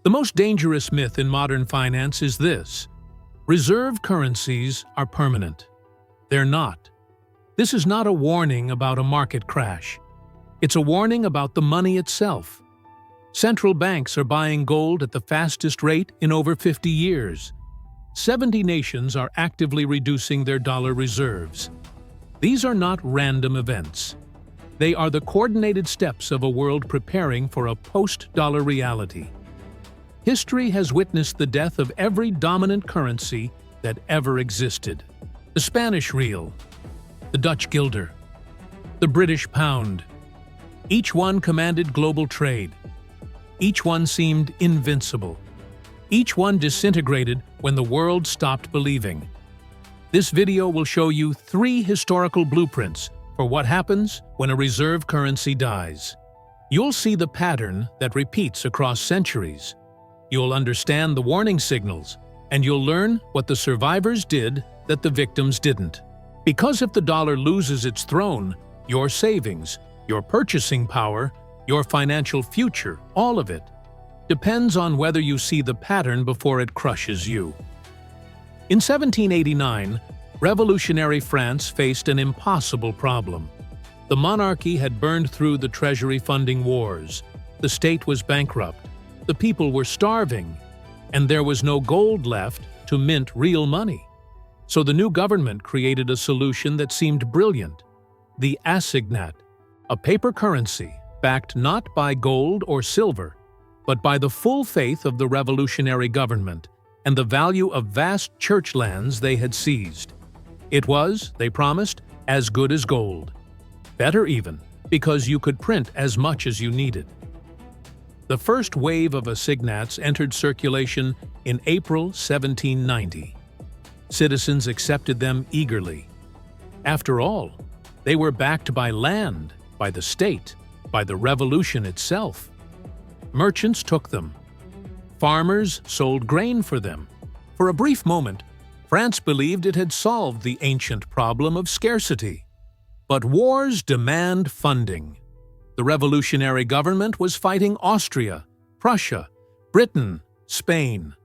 The most dangerous myth in modern finance is this: reserve currencies are permanent. They're not. This is not a warning about a market crash. It's a warning about the money itself. Central banks are buying gold at the fastest rate in over 50 years. 70 nations are actively reducing their dollar reserves. These are not random events. They are the coordinated steps of a world preparing for a post-dollar reality. History has witnessed the death of every dominant currency that ever existed. The Spanish real, the Dutch guilder, the British pound. Each one commanded global trade. Each one seemed invincible. Each one disintegrated when the world stopped believing. This video will show you 3 historical blueprints for what happens when a reserve currency dies. You'll see the pattern that repeats across centuries. You'll understand the warning signals, and you'll learn what the survivors did that the victims didn't. Because if the dollar loses its throne, your savings, your purchasing power, your financial future, all of it, depends on whether you see the pattern before it crushes you. In 1789, revolutionary France faced an impossible problem. The monarchy had burned through the treasury funding wars, the state was bankrupt, the people were starving, and there was no gold left to mint real money. So the new government created a solution that seemed brilliant: the assignat, a paper currency backed not by gold or silver, but by the full faith of the revolutionary government and the value of vast church lands they had seized. It was, they promised, as good as gold. Better even, because you could print as much as you needed. The first wave of assignats entered circulation in April 1790. Citizens accepted them eagerly. After all, they were backed by land, by the state, by the revolution itself. Merchants took them. Farmers sold grain for them. For a brief moment, France believed it had solved the ancient problem of scarcity. But wars demand funding. The revolutionary government was fighting Austria, Prussia, Britain, Spain.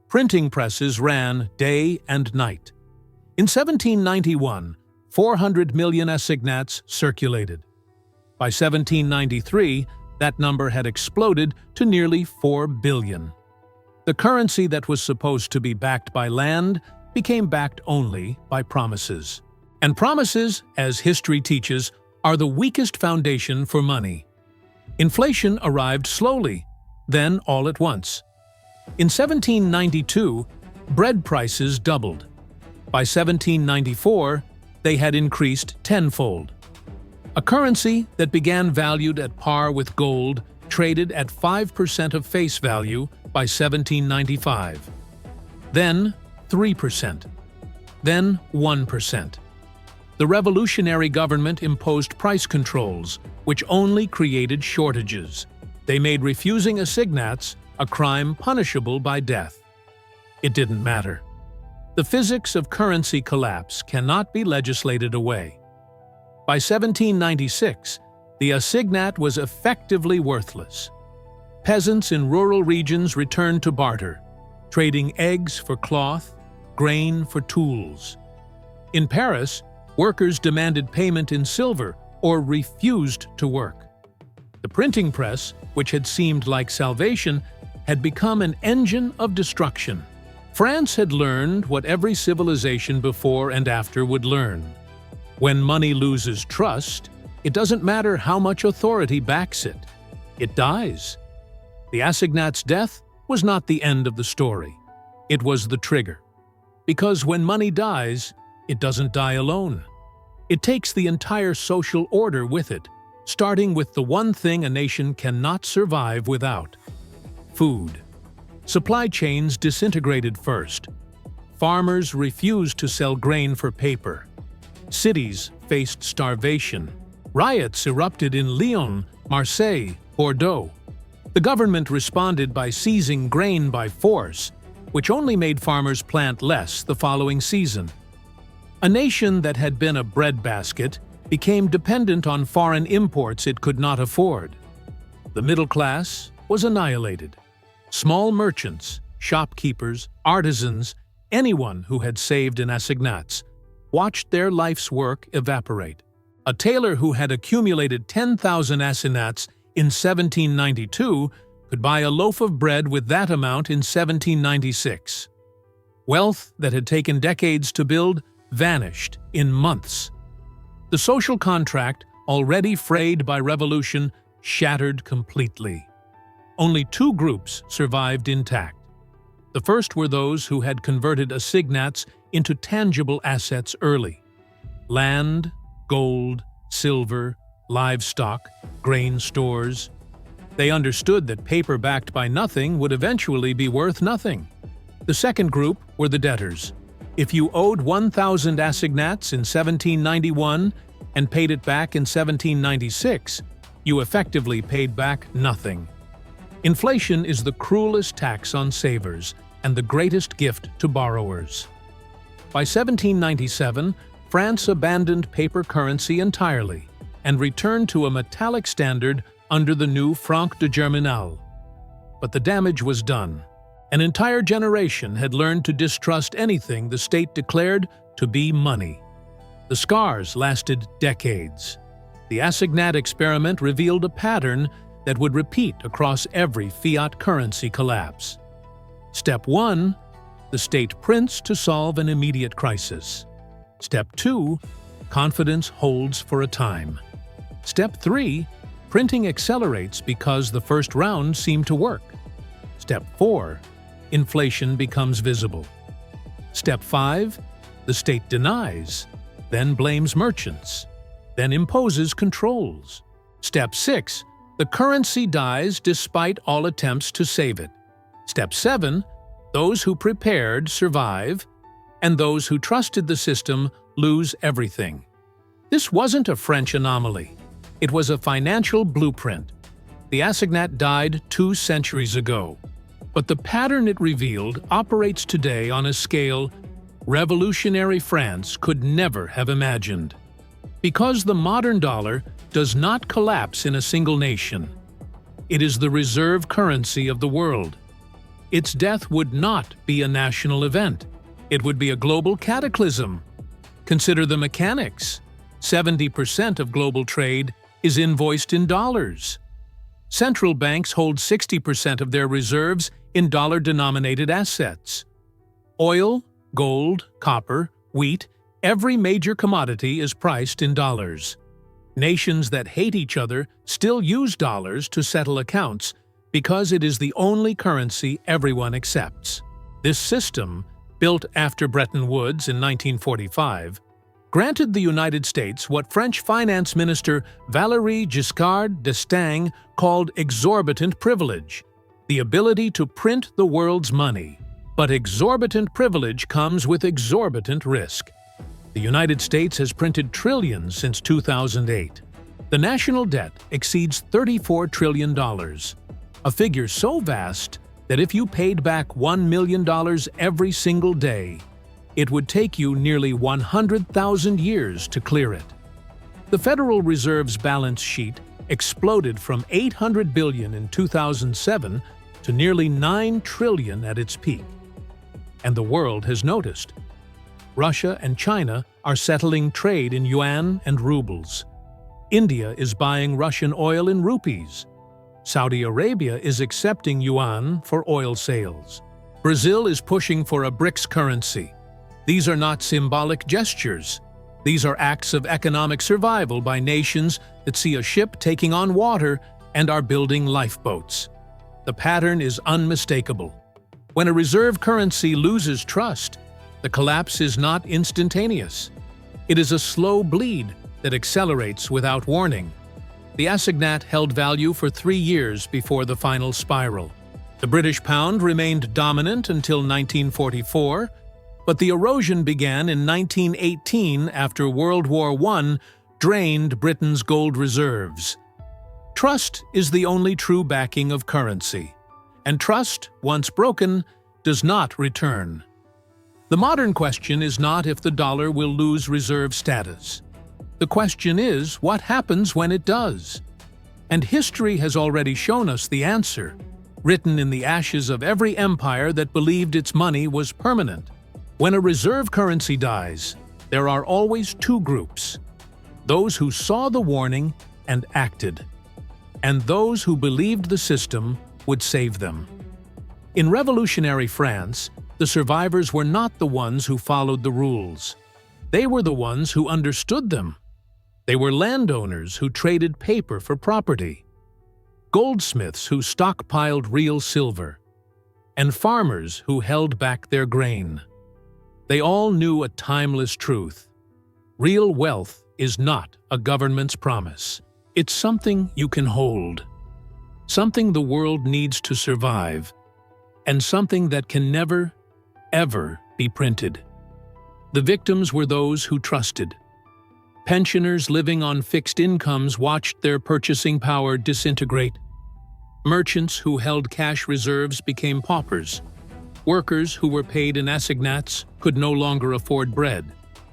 Printing presses ran day and night. In 1791, 400 million assignats circulated. By 1793, that number had exploded to nearly 4 billion. The currency that was supposed to be backed by land became backed only by promises. And promises, as history teaches, are the weakest foundation for money. Inflation arrived slowly, then all at once. In 1792, bread prices doubled. By 1794, they had increased tenfold. A currency that began valued at par with gold traded at 5% of face value by 1795. Then 3%. Then 1%. The revolutionary government imposed price controls, which only created shortages. They made refusing assignats a crime punishable by death. It didn't matter. The physics of currency collapse cannot be legislated away. By 1796, the assignat was effectively worthless. Peasants in rural regions returned to barter, trading eggs for cloth, grain for tools. In Paris, workers demanded payment in silver or refused to work. The printing press, which had seemed like salvation, had become an engine of destruction. France had learned what every civilization before and after would learn. When money loses trust, it doesn't matter how much authority backs it. It dies. The assignat's death was not the end of the story. It was the trigger. Because when money dies, it doesn't die alone. It takes the entire social order with it, starting with the one thing a nation cannot survive without: food. Supply chains disintegrated first. Farmers refused to sell grain for paper. Cities faced starvation. Riots erupted in Lyon, Marseille, Bordeaux. The government responded by seizing grain by force, which only made farmers plant less the following season. A nation that had been a breadbasket became dependent on foreign imports it could not afford. The middle class was annihilated. Small merchants, shopkeepers, artisans, anyone who had saved in assignats, watched their life's work evaporate. A tailor who had accumulated 10,000 assignats in 1792 could buy a loaf of bread with that amount in 1796. Wealth that had taken decades to build vanished in months. The social contract, already frayed by revolution, shattered completely. Only two groups survived intact. The first were those who had converted assignats into tangible assets early. Land, gold, silver, livestock, grain stores. They understood that paper backed by nothing would eventually be worth nothing. The second group were the debtors. If you owed 1,000 assignats in 1791 and paid it back in 1796, you effectively paid back nothing. Inflation is the cruelest tax on savers and the greatest gift to borrowers. By 1797, France abandoned paper currency entirely and returned to a metallic standard under the new franc de Germinal. But the damage was done. An entire generation had learned to distrust anything the state declared to be money. The scars lasted decades. The assignat experiment revealed a pattern that would repeat across every fiat currency collapse. Step 1. The state prints to solve an immediate crisis. Step 2. Confidence holds for a time. Step 3. Printing accelerates because the first round seemed to work. Step 4. Inflation becomes visible. Step 5. The state denies, then blames merchants, then imposes controls. Step 6. The currency dies despite all attempts to save it. Step 7. Those who prepared survive, and those who trusted the system lose everything. This wasn't a French anomaly. It was a financial blueprint. The assignat died 2 centuries ago, but the pattern it revealed operates today on a scale revolutionary France could never have imagined. Because the modern dollar does not collapse in a single nation. It is the reserve currency of the world. Its death would not be a national event. It would be a global cataclysm. Consider the mechanics. 70% of global trade is invoiced in dollars. Central banks hold 60% of their reserves in dollar-denominated assets. Oil, gold, copper, wheat, every major commodity is priced in dollars. Nations that hate each other still use dollars to settle accounts because it is the only currency everyone accepts. This system, built after Bretton Woods in 1945, granted the United States what French Finance Minister Valéry Giscard d'Estaing called exorbitant privilege, the ability to print the world's money. But exorbitant privilege comes with exorbitant risk. The United States has printed trillions since 2008. The national debt exceeds $34 trillion, a figure so vast that if you paid back $1 million every single day, it would take you nearly 100,000 years to clear it. The Federal Reserve's balance sheet exploded from $800 billion in 2007 to nearly $9 trillion at its peak. And the world has noticed. Russia and China are settling trade in yuan and rubles. India is buying Russian oil in rupees. Saudi Arabia is accepting yuan for oil sales. Brazil is pushing for a BRICS currency. These are not symbolic gestures. These are acts of economic survival by nations that see a ship taking on water and are building lifeboats. The pattern is unmistakable. When a reserve currency loses trust, the collapse is not instantaneous. It is a slow bleed that accelerates without warning. The assignat held value for 3 years before the final spiral. The British pound remained dominant until 1944, but the erosion began in 1918 after World War I drained Britain's gold reserves. Trust is the only true backing of currency, and trust, once broken, does not return. The modern question is not if the dollar will lose reserve status. The question is what happens when it does. And history has already shown us the answer. written in the ashes of every empire that believed its money was permanent. When a reserve currency dies, there are always two groups: those who saw the warning and acted, and those who believed the system would save them. In revolutionary France, the survivors were not the ones who followed the rules. They were the ones who understood them. They were landowners who traded paper for property, goldsmiths who stockpiled real silver, and farmers who held back their grain. They all knew a timeless truth: real wealth is not a government's promise. It's something you can hold, something the world needs to survive, and something that can never, ever be printed. The victims were those who trusted. Pensioners living on fixed incomes watched their purchasing power disintegrate. Merchants who held cash reserves became paupers. Workers who were paid in assignats could no longer afford bread.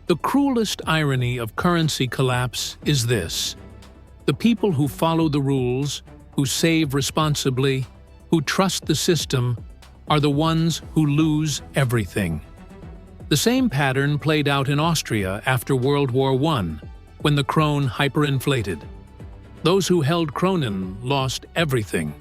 The cruelest irony of currency collapse is this: the people who follow the rules, who save responsibly, who trust the system, are the ones who lose everything. The same pattern played out in Austria after World War I, when the krone hyperinflated. Those who held kronen lost everything.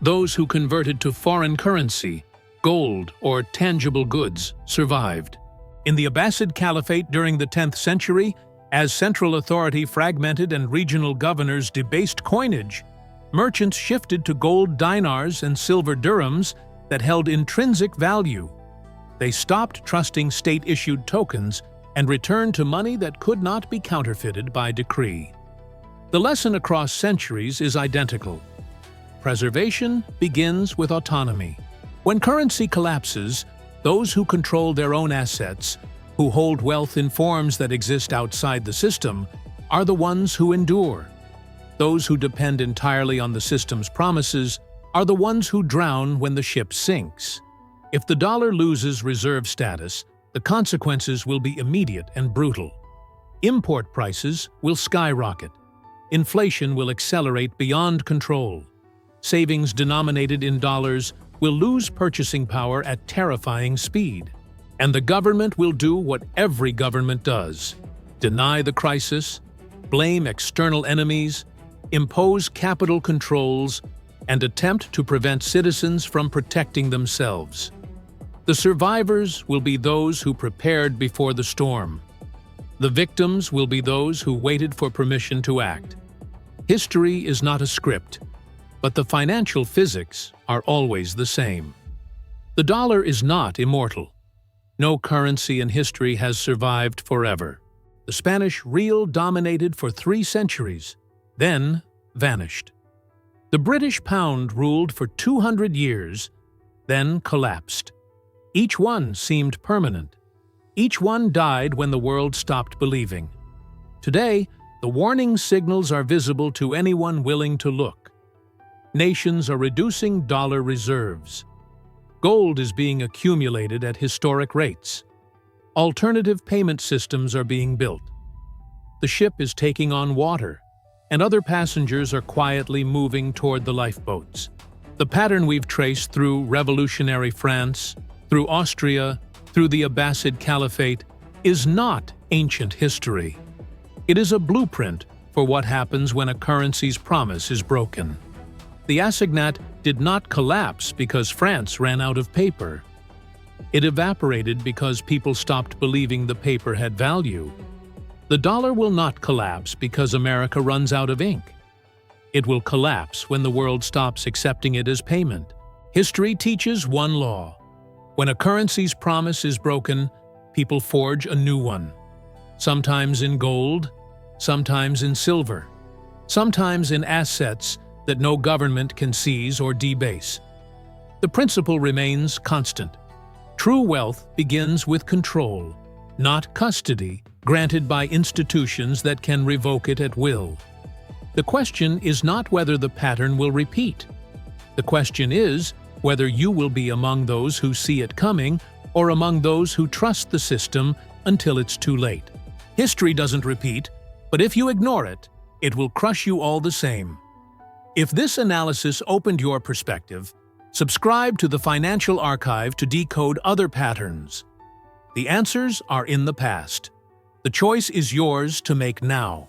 Those who converted to foreign currency, gold or tangible goods, survived. In the Abbasid Caliphate during the 10th century, as central authority fragmented and regional governors debased coinage, merchants shifted to gold dinars and silver dirhams that held intrinsic value. They stopped trusting state-issued tokens and returned to money that could not be counterfeited by decree. The lesson across centuries is identical. Preservation begins with autonomy. When currency collapses, those who control their own assets, who hold wealth in forms that exist outside the system, are the ones who endure. Those who depend entirely on the system's promises are the ones who drown when the ship sinks. If the dollar loses reserve status, the consequences will be immediate and brutal. Import prices will skyrocket. Inflation will accelerate beyond control. Savings denominated in dollars will lose purchasing power at terrifying speed. And the government will do what every government does: deny the crisis, blame external enemies, impose capital controls, and attempt to prevent citizens from protecting themselves. The survivors will be those who prepared before the storm. The victims will be those who waited for permission to act. History is not a script, but the financial physics are always the same. The dollar is not immortal. No currency in history has survived forever. The Spanish real dominated for 3 centuries, then vanished. The British pound ruled for 200 years, then collapsed. Each one seemed permanent. Each one died when the world stopped believing. Today, the warning signals are visible to anyone willing to look. Nations are reducing dollar reserves. Gold is being accumulated at historic rates. Alternative payment systems are being built. The ship is taking on water, and other passengers are quietly moving toward the lifeboats. The pattern we've traced through revolutionary France, through Austria, through the Abbasid Caliphate, is not ancient history. It is a blueprint for what happens when a currency's promise is broken. The assignat did not collapse because France ran out of paper. It evaporated because people stopped believing the paper had value. The dollar will not collapse because America runs out of ink. It will collapse when the world stops accepting it as payment. History teaches one law: when a currency's promise is broken, people forge a new one. Sometimes in gold, sometimes in silver, sometimes in assets that no government can seize or debase. The principle remains constant. True wealth begins with control, not custody granted by institutions that can revoke it at will. The question is not whether the pattern will repeat. The question is whether you will be among those who see it coming or among those who trust the system until it's too late. History doesn't repeat, but if you ignore it, it will crush you all the same. If this analysis opened your perspective, subscribe to the Financial Archive to decode other patterns. The answers are in the past. The choice is yours to make now.